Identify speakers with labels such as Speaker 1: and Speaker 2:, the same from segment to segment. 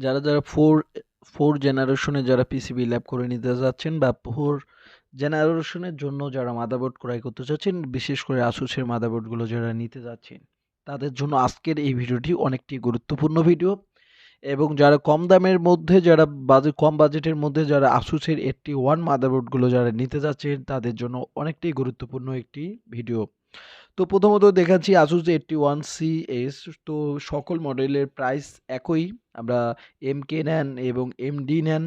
Speaker 1: যারা ফোর জেনারেশনে যারা পিসিবি ল্যাব করে নিতে যাচ্ছেন বা ফোর জেনারেশনের জন্য যারা মাদারবোর্ড ক্রয় করতে চাচ্ছেন, বিশেষ করে আসুসের মাদারবোর্ডগুলো যারা নিতে যাচ্ছেন, তাদের জন্য আজকের এই ভিডিওটি অনেকটি গুরুত্বপূর্ণ ভিডিও। এবং যারা কম দামের মধ্যে যারা কম বাজেটের মধ্যে যারা আসুসের 81 মাদারবোর্ডগুলো যারা নিতে যাচ্ছেন, তাদের জন্য অনেকটাই গুরুত্বপূর্ণ একটি ভিডিও। তো প্রথমত দেখাচ্ছি Asus 81CS। তো সকল মডেলের প্রাইস একই। আমরা এমকে নেন এবং এমডি নেন,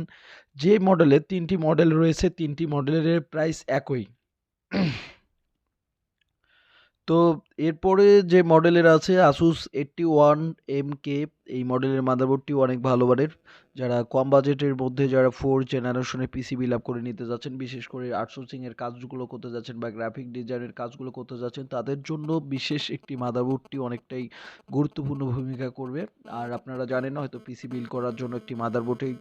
Speaker 1: যে মডেলের 3টি মডেল রয়েছে 3টি মডেলের প্রাইস একই। তো এরপরে যে মডেলের আছে Asus 81 MK, এই মডেলের মাদারবোর্ডটি অনেক ভালো মানের। যারা কম বাজেটের মধ্যে যারা 4 জেনারেশনের পিসিবি ল্যাব করে নিতে যাচ্ছেন, বিশেষ করে আউটসোর্সিং এর কাজগুলো করতে যাচ্ছেন বা গ্রাফিক ডিজাইনের কাজগুলো করতে যাচ্ছেন, তাদের জন্য বিশেষ একটি মাদারবোর্ডটি অনেকটাই গুরুত্বপূর্ণ ভূমিকা করবে। আর আপনারা জানেন হয়তো পিসি বিল্ড করার জন্য একটি মাদারবোর্ডেই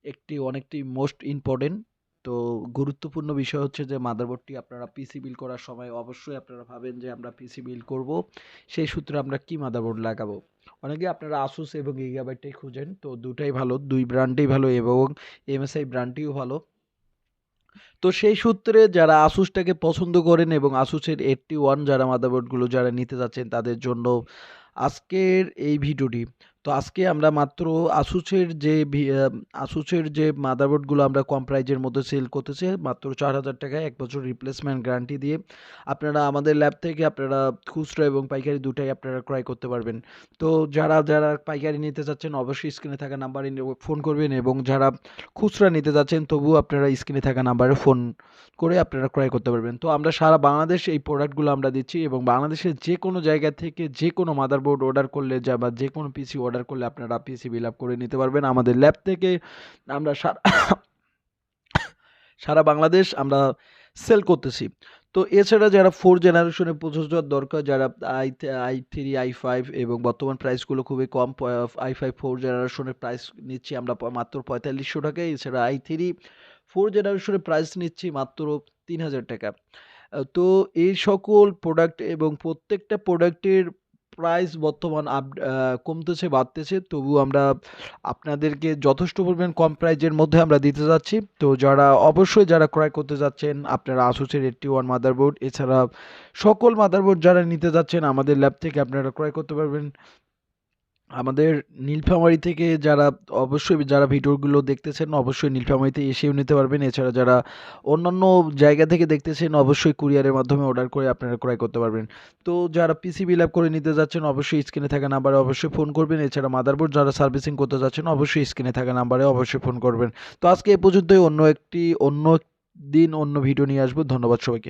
Speaker 1: একটি অনেকটাই মোস্ট ইম্পর্টেন্ট। তো গুরুত্বপূর্ণ বিষয় হচ্ছে যে মাদারবোর্ডটি আপনারা পিসি বিল্ড করার সময় অবশ্যই আপনারা ভাবেন যে আমরা পিসি বিল্ড করব, সেই সূত্রে আমরা কি মাদারবোর্ড লাগাবো। অনেকে আপনারা আসুস এবং গিগাবাইটটাই খুঁজেন, তো দুটাই ভালো, দুই ব্র্যান্ডই ভালো এবং এমএসআই ব্র্যান্ডটিও ভালো। তো সেই সূত্রে যারা আসুসটাকে পছন্দ করেন এবং আসুসের 81 যারা মাদারবোর্ডগুলো যারা নিতে যাচ্ছেন, তাদের জন্য আজকের এই ভিডিওটি। তো আজকে আমরা মাত্র আসুসের যে মাদারবোর্ডগুলো আমরা কম প্রাইজের মধ্যে সেল করতেছি মাত্র 4000 টাকায় 1 বছর রিপ্লেসমেন্ট গ্যারান্টি দিয়ে, আপনারা আমাদের ল্যাব থেকে আপনারা খুচরা এবং পাইকারি দুটাই আপনারা ক্রয় করতে পারবেন। তো যারা পাইকারি নিতে চাচ্ছেন অবশ্যই স্ক্রিনে থাকা নাম্বারে ফোন করবেন, এবং যারা খুচরা নিতে যাচ্ছেন তবুও আপনারা স্ক্রিনে থাকা নাম্বারে ফোন করে আপনারা ক্রয় করতে পারবেন। তো আমরা সারা বাংলাদেশ এই প্রোডাক্টগুলো আমরা দিচ্ছি, এবং বাংলাদেশের যে কোনো জায়গা থেকে যে কোনো মাদারবোর্ড অর্ডার করলে বা যে কোনো পিসি অর্ডার করলে আপনারা পিসি বিল আপ করে নিতে পারবেন আমাদের ল্যাব থেকে। আমরা সারা বাংলাদেশ আমরা সেল করতেছি। তো এছাড়া যারা 4 জেনারেশনের প্রসেসর দরকার, যারা i3 i5 এবং বর্তমান প্রাইসগুলো খুবই কম, i5 4 জেনারেশনের প্রাইস নিচ্ছি আমরা মাত্র 4500 টাকায়। এছাড়া i3 4 জেনারেশনের প্রাইস নিচ্ছি মাত্র 3000 টাকা। তো এই সকল প্রোডাক্ট এবং প্রত্যেকটা প্রোডাক্টের প্রাইস বর্তমান কমতেছে বাড়তেছে, তবু আমরা আপনাদেরকে যথেষ্ট পরিমাণ কম প্রাইজের মধ্যে আমরা দিতে যাচ্ছি। তো অবশ্যই যারা ক্রয় করতে যাচ্ছেন আপনারা আসুসের 81 মাদারবোর্ড, এছাড়া সকল মাদারবোর্ড যারা নিতে যাচ্ছেন আমাদের ল্যাব থেকে আপনারা ক্রয় করতে পারবেন। আমাদের নীলফামারী থেকে অবশ্যই যারা ভিডিওগুলো দেখতেছেন অবশ্যই নীলফামারীতে এসেও নিতে পারবেন। এছাড়া যারা অন্যান্য জায়গা থেকে দেখতেছেন অবশ্যই কুরিয়ারের মাধ্যমে অর্ডার করে আপনারা ক্রয় করতে পারবেন। তো যারা পিসিবি ল্যাব করে নিতে যাচ্ছেন অবশ্যই স্ক্রিনে থাকা নাম্বারে অবশ্যই ফোন করবেন। এছাড়া মাদারবোর্ড যারা সার্ভিসিং করতে যাচ্ছেন অবশ্যই স্ক্রিনে থাকা নাম্বারে অবশ্যই ফোন করবেন। তো আজকে এ পর্যন্তই, অন্য দিন অন্য ভিডিও নিয়ে আসবো। ধন্যবাদ সবাইকে।